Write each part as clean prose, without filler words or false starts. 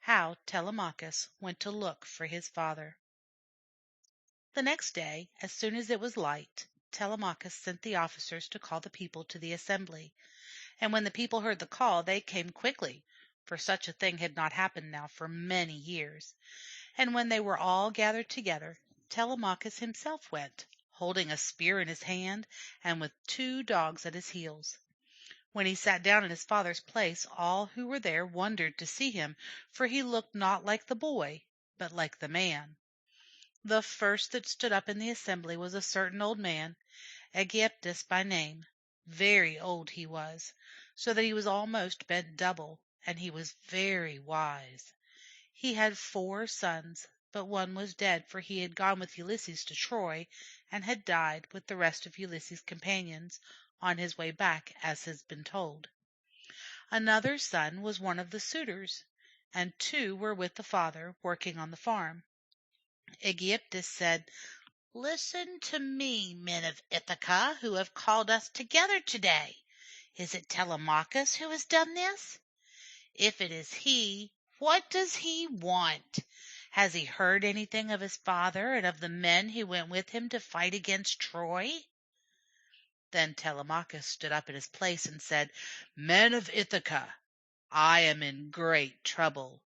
How Telemachus went to look for his father. The next day, as soon as it was light, Telemachus sent the officers to call the people to the assembly. And when the people heard the call, they came quickly, for such a thing had not happened now for many years. And when they were all gathered together, Telemachus himself went, holding a spear in his hand and with 2 dogs at his heels. When he sat down in his father's place, all who were there wondered to see him, for he looked not like the boy, but like the man. The first that stood up in the assembly was a certain old man, Aegyptus by name. Very old he was, so that he was almost bent double, and he was very wise. He had 4 sons, but one was dead, for he had gone with Ulysses to Troy, and had died with the rest of Ulysses' companions on his way back, as has been told. Another son was one of the suitors, and 2 were with the father, working on the farm. Aegyptus said, "Listen to me, men of Ithaca, who have called us together today. Is it Telemachus who has done this? If it is he, what does he want? Has he heard anything of his father and of the men who went with him to fight against Troy?" Then Telemachus stood up in his place and said, "Men of Ithaca, I am in great trouble.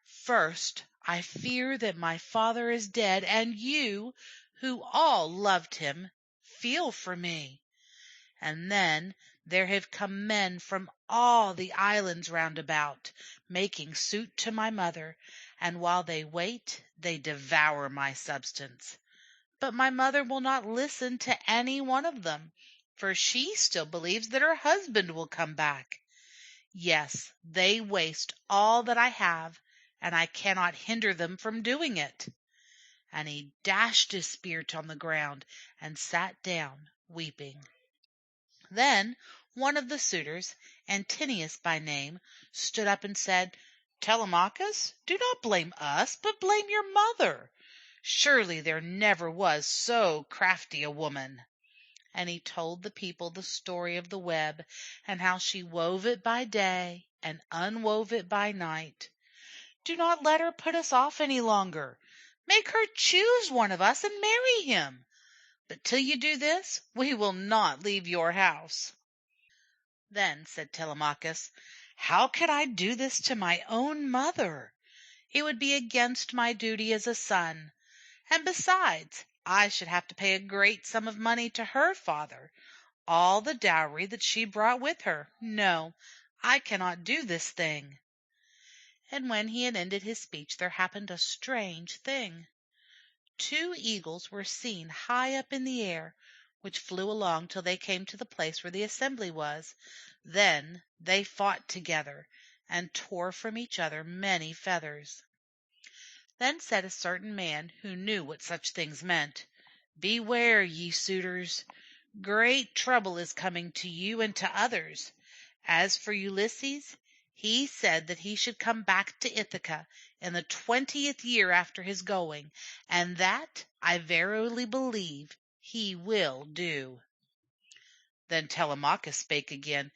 First, I fear that my father is dead, and you, who all loved him, feel for me. And then there have come men from all the islands round about, making suit to my mother, and while they wait, they devour my substance. But my mother will not listen to any one of them, for she still believes that her husband will come back. Yes, they waste all that I have, and I cannot hinder them from doing it." And he dashed his spear on the ground and sat down weeping. Then one of the suitors, Antinous by name, stood up and said, "Telemachus, do not blame us, but blame your mother. Surely there never was so crafty a woman." And he told the people the story of the web, and how she wove it by day and unwove it by night. "Do not let her put us off any longer. Make her choose one of us and marry him. But till you do this, we will not leave your house." Then said Telemachus, "How could I do this to my own mother? It would be against my duty as a son. And besides, I should have to pay a great sum of money to her father, all the dowry that she brought with her. No, I cannot do this thing." And when he had ended his speech, there happened a strange thing. 2 eagles were seen high up in the air, which flew along till they came to the place where the assembly was. Then they fought together, and tore from each other many feathers. Then said a certain man who knew what such things meant, "Beware, ye suitors! Great trouble is coming to you and to others. As for Ulysses, he said that he should come back to Ithaca in the 20th year after his going, and that I verily believe he will do." Then Telemachus spake again,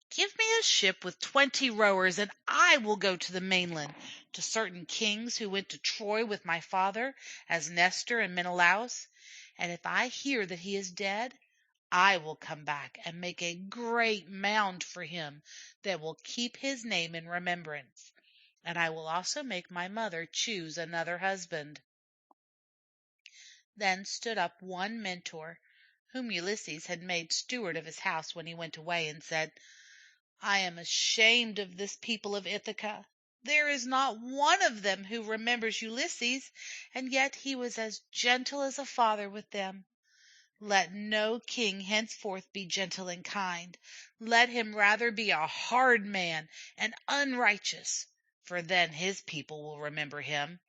"Give me a ship with 20 rowers, and I will go to the mainland, to certain kings who went to Troy with my father, as Nestor and Menelaus. And if I hear that he is dead, I will come back and make a great mound for him that will keep his name in remembrance. And I will also make my mother choose another husband." Then stood up one Mentor, whom Ulysses had made steward of his house when he went away, and said, "I am ashamed of this people of Ithaca. There is not one of them who remembers Ulysses, and yet he was as gentle as a father with them. Let no king henceforth be gentle and kind. Let him rather be a hard man and unrighteous, for then his people will remember him.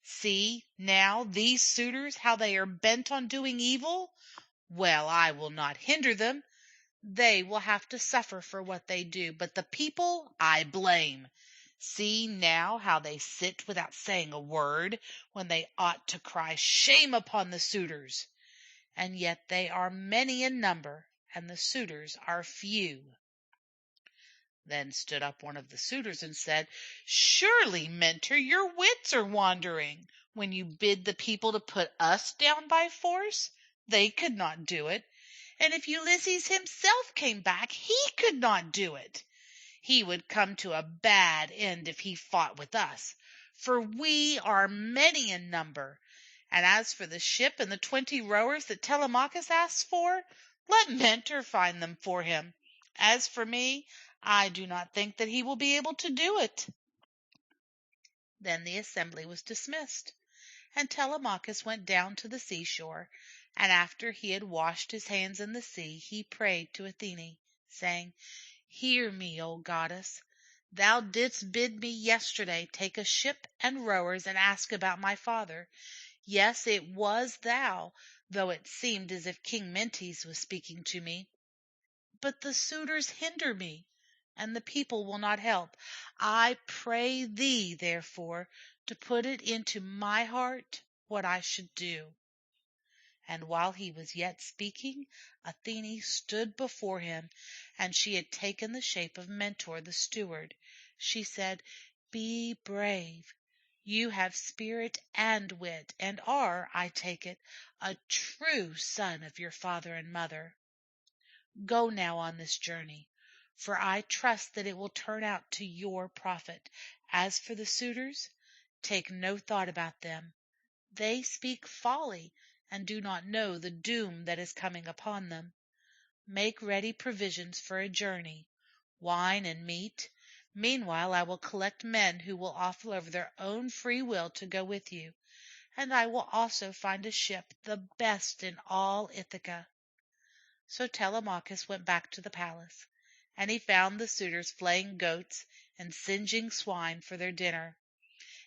See, now, these suitors, how they are bent on doing evil. Well, I will not hinder them. They will have to suffer for what they do, but the people I blame. See now how they sit without saying a word, when they ought to cry shame upon the suitors. And yet they are many in number, and the suitors are few." Then stood up one of the suitors and said, "Surely, Mentor, your wits are wandering. When you bid the people to put us down by force, they could not do it. And if Ulysses himself came back, he could not do it. He would come to a bad end if he fought with us, for we are many in number. And as for the ship and the 20 rowers that Telemachus asks for, let Mentor find them for him. As for me, I do not think that he will be able to do it." Then the assembly was dismissed, and Telemachus went down to the seashore, and after he had washed his hands in the sea, he prayed to Athene, saying, "Hear me, O goddess. Thou didst bid me yesterday take a ship and rowers and ask about my father. Yes, it was thou, though it seemed as if King Mentes was speaking to me. But the suitors hinder me, and the people will not help. I pray thee, therefore, to put it into my heart what I should do." And while he was yet speaking, Athene stood before him, and she had taken the shape of Mentor the steward. She said, "Be brave. You have spirit and wit, and are, I take it, a true son of your father and mother. Go now on this journey, for I trust that it will turn out to your profit. As for the suitors, take no thought about them. They speak folly, and do not know the doom that is coming upon them. Make ready provisions for a journey, wine and meat. Meanwhile I will collect men who will offer of their own free will to go with you, and I will also find a ship, the best in all Ithaca." So Telemachus went back to the palace, and he found the suitors flaying goats and singeing swine for their dinner.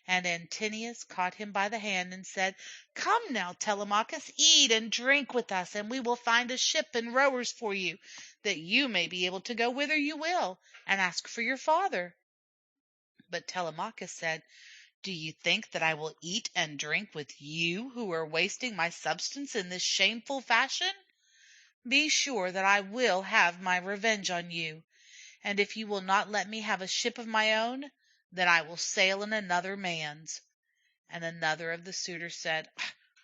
And Antinous caught him by the hand and said, "Come now, Telemachus, eat and drink with us, and we will find a ship and rowers for you, that you may be able to go whither you will, and ask for your father." But Telemachus said, "Do you think that I will eat and drink with you, who are wasting my substance in this shameful fashion? Be sure that I will have my revenge on you, and if you will not let me have a ship of my own, then I will sail in another man's." And another of the suitors said,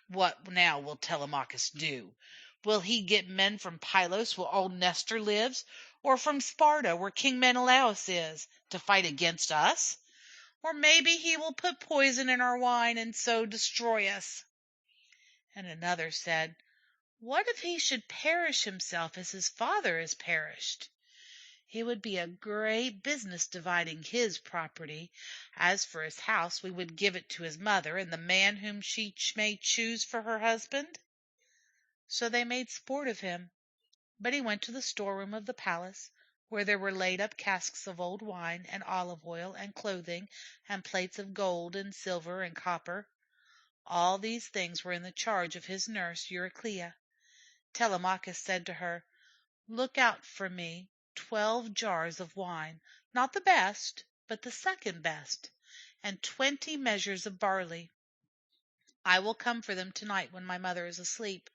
"What now will Telemachus do? Will he get men from Pylos, where old Nestor lives, or from Sparta, where King Menelaus is, to fight against us? Or maybe he will put poison in our wine and so destroy us." And another said, "What if he should perish himself as his father has perished? It would be a great business dividing his property. As for his house, we would give it to his mother and the man whom she may choose for her husband." So they made sport of him, but he went to the storeroom of the palace, where there were laid up casks of old wine and olive oil and clothing and plates of gold and silver and copper. All these things were in the charge of his nurse Euryclea. Telemachus said to her, "Look out for me 12 jars of wine, not the best, but the second best, and 20 measures of barley. I will come for them tonight when my mother is asleep,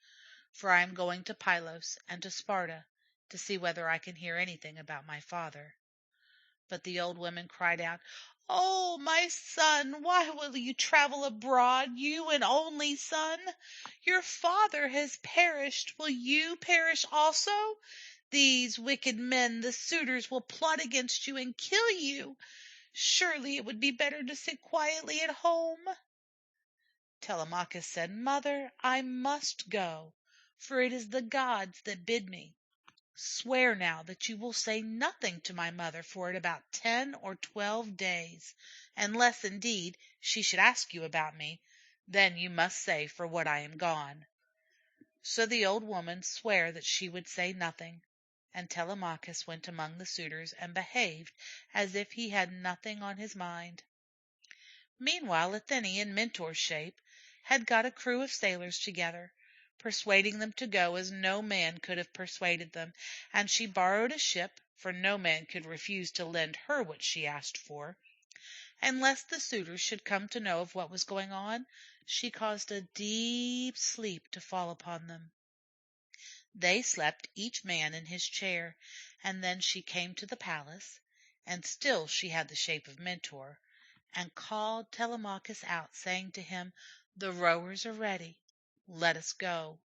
for I am going to Pylos and to Sparta to see whether I can hear anything about my father." But the old women cried out, "Oh, my son, why will you travel abroad, you and only son? Your father has perished. Will you perish also? These wicked men, the suitors, will plot against you and kill you. Surely it would be better to sit quietly at home." Telemachus said, "Mother, I must go, for it is the gods that bid me. Swear now that you will say nothing to my mother for about 10 or 12 days, unless, indeed, she should ask you about me. Then you must say for what I am gone." So the old woman sware that she would say nothing, and Telemachus went among the suitors and behaved as if he had nothing on his mind. Meanwhile Athene, in Mentor's shape, had got a crew of sailors together, persuading them to go as no man could have persuaded them, and she borrowed a ship, for no man could refuse to lend her what she asked for. And lest the suitors should come to know of what was going on, she caused a deep sleep to fall upon them. They slept each man in his chair, and then she came to the palace, and still she had the shape of Mentor, and called Telemachus out, saying to him, "The rowers are ready. Let us go."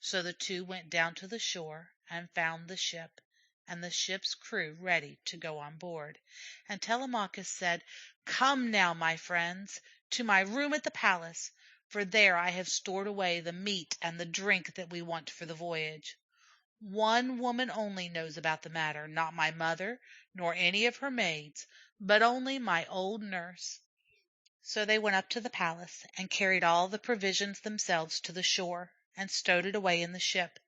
So the two went down to the shore and found the ship, and the ship's crew ready to go on board. And Telemachus said, "Come now, my friends, to my room at the palace, for there I have stored away the meat and the drink that we want for the voyage. One woman only knows about the matter, not my mother, nor any of her maids, but only my old nurse." So they went up to the palace, and carried all the provisions themselves to the shore, and stowed it away in the ship.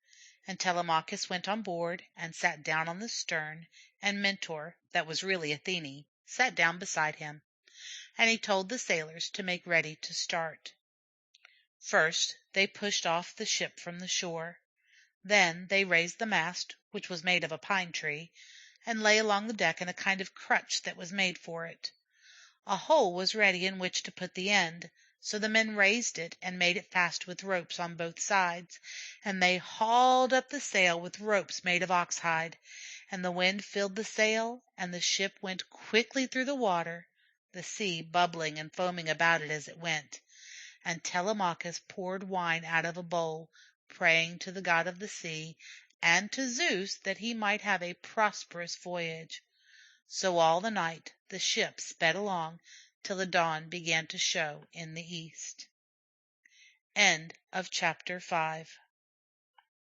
And Telemachus went on board, and sat down on the stern, and Mentor, that was really Athene, sat down beside him. And he told the sailors to make ready to start. First they pushed off the ship from the shore. Then they raised the mast, which was made of a pine tree, and lay along the deck in a kind of crutch that was made for it. A hole was ready in which to put the end, so the men raised it and made it fast with ropes on both sides, and they hauled up the sail with ropes made of oxhide, and the wind filled the sail, and the ship went quickly through the water, the sea bubbling and foaming about it as it went. And Telemachus poured wine out of a bowl, praying to the god of the sea and to Zeus that he might have a prosperous voyage. So all the night the ship sped along till the dawn began to show in the east. End of chapter 5.